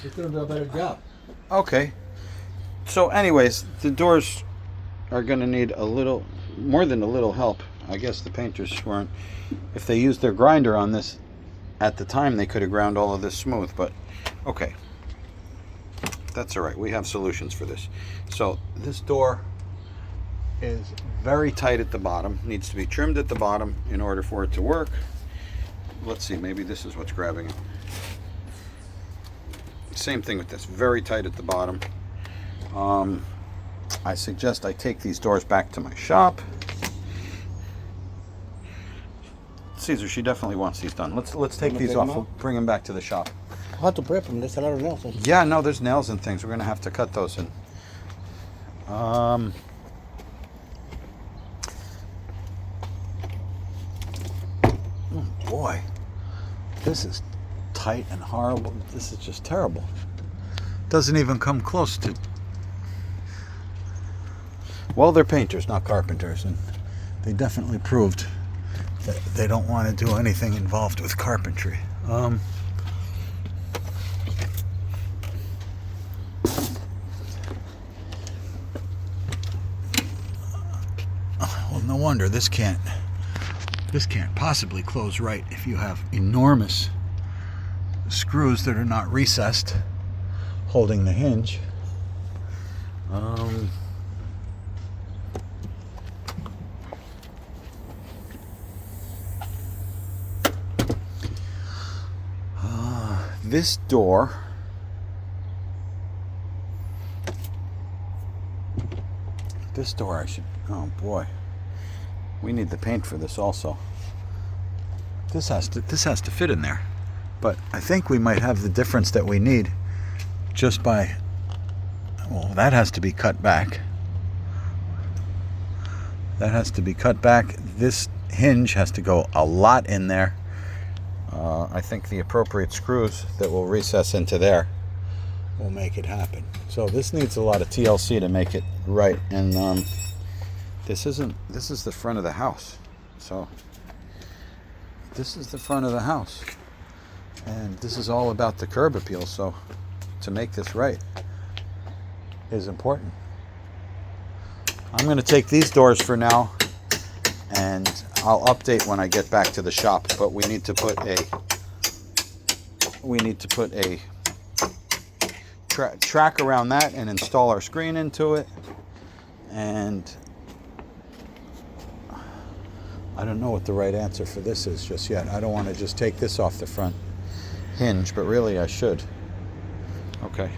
He's gonna do a better job. Okay. So anyways, the doors are going to need a little, more than a little help. I guess the painters weren't, if they used their grinder on this at the time, they could have ground all of this smooth, but okay. That's all right. We have solutions for this. So this door is very tight at the bottom, needs to be trimmed at the bottom in order for it to work. Let's see, maybe this is what's grabbing it. Same thing with this, very tight at the bottom. I suggest I take these doors back to my shop. Caesar, she definitely wants these done. Let's take these off. We'll bring them back to the shop. How to prep them? There's a lot of nails. Yeah, no, there's nails and things. We're gonna have to cut those in. Oh, boy, this is tight and horrible. This is just terrible. Doesn't even come close to. Well, they're painters, not carpenters, and they definitely proved that they don't want to do anything involved with carpentry. Well, no wonder this can't possibly close right if you have enormous screws that are not recessed holding the hinge. This door I should, oh boy, we need the paint for this also. This has to fit in there, but I think we might have the difference that we need just by, well, that has to be cut back. That has to be cut back. This hinge has to go a lot in there. I think the appropriate screws that will recess into there will make it happen. So this needs a lot of TLC to make it right. And this is the front of the house. So this is the front of the house. And this is all about the curb appeal. So to make this right is important. I'm going to take these doors for now, and I'll update when I get back to the shop. But we need to put a track around that and install our screen into it. And I don't know what the right answer for this is just yet. I don't want to just take this off the front hinge, but really I should. Okay.